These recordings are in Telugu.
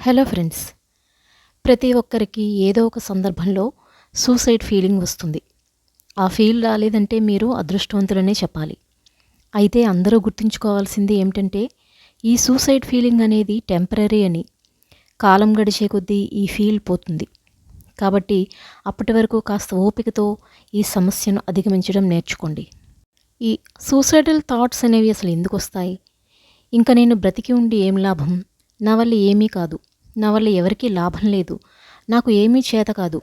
హలో ఫ్రెండ్స్, ప్రతి ఒక్కరికి ఏదో ఒక సందర్భంలో సూసైడ్ ఫీలింగ్ వస్తుంది. ఆ ఫీల్ రాలేదంటే మీరు అదృష్టవంతులనే చెప్పాలి. అయితే అందరూ గుర్తుంచుకోవాల్సింది ఏమిటంటే, ఈ సూసైడ్ ఫీలింగ్ అనేది టెంపరరీ అని. కాలం గడిచే కొద్దీ ఈ ఫీల్ పోతుంది. కాబట్టి అప్పటి వరకు కాస్త ఓపికతో ఈ సమస్యను అధిగమించడం నేర్చుకోండి. ఈ సూసైడల్ థాట్స్ అనేవి అసలు ఎందుకు వస్తాయి? ఇంకా నేను బ్రతికి ఉండి ఏం లాభం? నా వల్ల ఏమీ కాదు, నా వల్ల ఎవరికీ లాభం లేదు, నాకు ఏమీ చేత కాదు,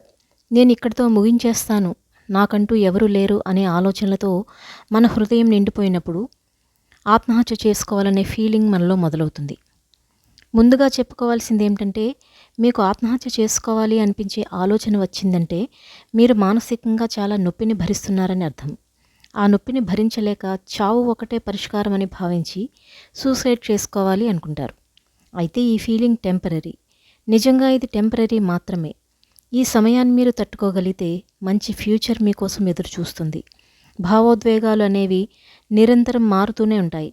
నేను ఇక్కడితో ముగించేస్తాను, నాకంటూ ఎవరు లేరు అనే ఆలోచనలతో మన హృదయం నిండిపోయినప్పుడు ఆత్మహత్య చేసుకోవాలనే ఫీలింగ్ మనలో మొదలవుతుంది. ముందుగా చెప్పుకోవాల్సింది ఏమిటంటే, మీకు ఆత్మహత్య చేసుకోవాలి అనిపించే ఆలోచన వచ్చిందంటే మీరు మానసికంగా చాలా నొప్పిని భరిస్తున్నారని అర్థం. ఆ నొప్పిని భరించలేక చావు ఒకటే పరిష్కారం అని భావించి సూసైడ్ చేసుకోవాలి అనుకుంటారు. అయితే ఈ ఫీలింగ్ టెంపరరీ. నిజంగా ఇది టెంపరరీ మాత్రమే. ఈ సమయాన్ని మీరు తట్టుకోగలిగితే మంచి ఫ్యూచర్ మీకోసం ఎదురు చూస్తుంది. భావోద్వేగాలు అనేవి నిరంతరం మారుతూనే ఉంటాయి.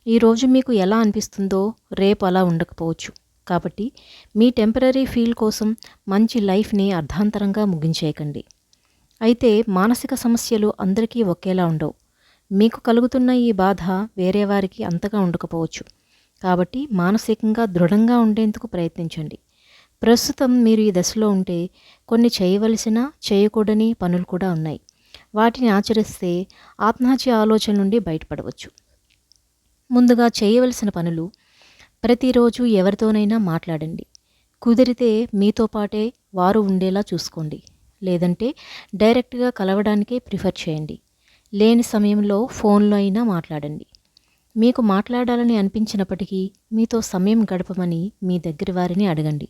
ఈరోజు మీకు ఎలా అనిపిస్తుందో రేపు అలా ఉండకపోవచ్చు. కాబట్టి మీ టెంపరరీ ఫీల్ కోసం మంచి లైఫ్ని అర్ధాంతరంగా ముగించేయకండి. అయితే మానసిక సమస్యలు అందరికీ ఒకేలా ఉండవు. మీకు కలుగుతున్న ఈ బాధ వేరే వారికి అంతగా ఉండకపోవచ్చు. కాబట్టి మానసికంగా దృఢంగా ఉండేందుకు ప్రయత్నించండి. ప్రస్తుతం మీరు ఈ దశలో ఉంటే కొన్ని చేయవలసిన చేయకూడని పనులు కూడా ఉన్నాయి. వాటిని ఆచరిస్తే ఆత్మహత్య ఆలోచన నుండి బయటపడవచ్చు. ముందుగా చేయవలసిన పనులు: ప్రతిరోజు ఎవరితోనైనా మాట్లాడండి. కుదిరితే మీతో పాటే వారు ఉండేలా చూసుకోండి. లేదంటే డైరెక్ట్గా కలవడానికే ప్రిఫర్ చేయండి. లేని సమయంలో ఫోన్లో అయినా మాట్లాడండి. మీకు మాట్లాడాలని అనిపించినప్పటికీ మీతో సమయం గడపమని మీ దగ్గర వారిని అడగండి.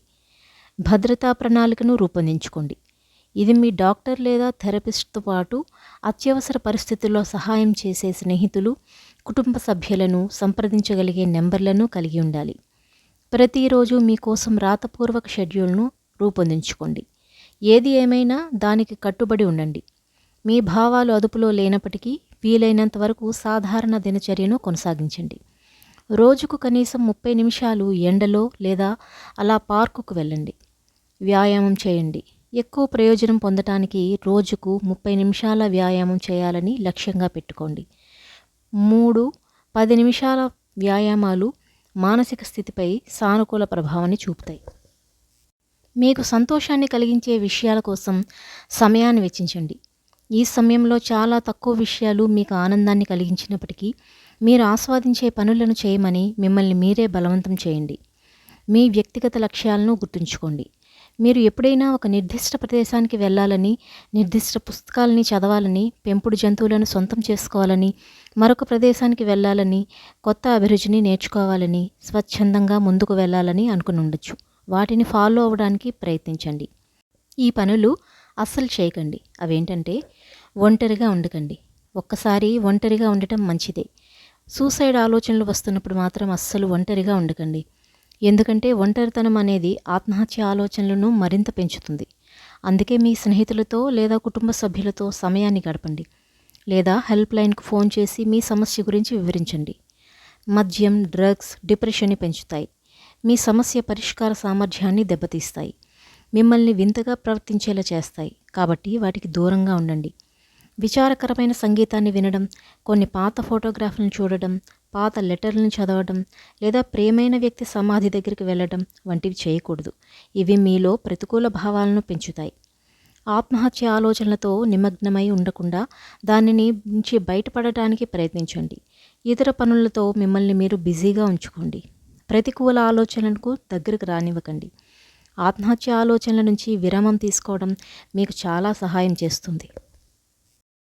భద్రతా ప్రణాళికను రూపొందించుకోండి. ఇది మీ డాక్టర్ లేదా థెరపిస్ట్తో పాటు అత్యవసర పరిస్థితుల్లో సహాయం చేసే స్నేహితులు, కుటుంబ సభ్యులను సంప్రదించగలిగే నెంబర్లను కలిగి ఉండాలి. ప్రతిరోజు మీకోసం రాతపూర్వక షెడ్యూల్ను రూపొందించుకోండి. ఏది ఏమైనా దానికి కట్టుబడి ఉండండి. మీ భావాలు అదుపులో లేనప్పటికీ వీలైనంత వరకు సాధారణ దినచర్యను కొనసాగించండి. రోజుకు కనీసం 30 నిమిషాలు ఎండలో లేదా అలా పార్కుకు వెళ్ళండి. వ్యాయామం చేయండి. ఎక్కువ ప్రయోజనం పొందటానికి రోజుకు 30 నిమిషాల వ్యాయామం చేయాలని లక్ష్యంగా పెట్టుకోండి. 10 నిమిషాల వ్యాయామాలు మానసిక స్థితిపై సానుకూల ప్రభావాన్ని చూపుతాయి. మీకు సంతోషాన్ని కలిగించే విషయాల కోసం సమయాన్ని వెచ్చించండి. ఈ సమయంలో చాలా తక్కువ విషయాలు మీకు ఆనందాన్ని కలిగించినప్పటికీ మీరు ఆస్వాదించే పనులను చేయమని మిమ్మల్ని మీరే బలవంతం చేయండి. మీ వ్యక్తిగత లక్ష్యాలను గుర్తుంచుకోండి. మీరు ఎప్పుడైనా ఒక నిర్దిష్ట ప్రదేశానికి వెళ్ళాలని, నిర్దిష్ట పుస్తకాలని చదవాలని, పెంపుడు జంతువులను సొంతం చేసుకోవాలని, మరొక ప్రదేశానికి వెళ్ళాలని, కొత్త అభిరుచిని నేర్చుకోవాలని, స్వచ్ఛందంగా ముందుకు వెళ్ళాలని అనుకుని ఉండొచ్చు. వాటిని ఫాలో అవ్వడానికి ప్రయత్నించండి. ఈ పనులు అస్సలు చేయకండి. అవేంటంటే, ఒంటరిగా ఉండకండి. ఒక్కసారి ఒంటరిగా ఉండటం మంచిదే. సూసైడ్ ఆలోచనలు వస్తున్నప్పుడు మాత్రం అస్సలు ఒంటరిగా ఉండకండి. ఎందుకంటే ఒంటరితనం అనేది ఆత్మహత్య ఆలోచనలను మరింత పెంచుతుంది. అందుకే మీ స్నేహితులతో లేదా కుటుంబ సభ్యులతో సమయాన్ని గడపండి. లేదా హెల్ప్ లైన్కు ఫోన్ చేసి మీ సమస్య గురించి వివరించండి. మద్యం, డ్రగ్స్ డిప్రెషన్ని పెంచుతాయి. మీ సమస్య పరిష్కార సామర్థ్యాన్ని దెబ్బతీస్తాయి. మిమ్మల్ని వింతగా ప్రవర్తించేలా చేస్తాయి. కాబట్టి వాటికి దూరంగా ఉండండి. విచారకరమైన సంగీతాన్ని వినడం, కొన్ని పాత ఫోటోగ్రాఫ్లను చూడడం, పాత లెటర్లను చదవడం, లేదా ప్రియమైన వ్యక్తి సమాధి దగ్గరికి వెళ్ళడం వంటివి చేయకూడదు. ఇవి మీలో ప్రతికూల భావాలను పెంచుతాయి. ఆత్మహత్య ఆలోచనలతో నిమగ్నమై ఉండకుండా దానిని నుంచి బయటపడటానికి ప్రయత్నించండి. ఇతర పనులతో మిమ్మల్ని మీరు బిజీగా ఉంచుకోండి. ప్రతికూల ఆలోచనలకు దగ్గరకు రానివ్వకండి. ఆత్మహత్య ఆలోచనల నుంచి విరామం తీసుకోవడం మీకు చాలా సహాయం చేస్తుంది.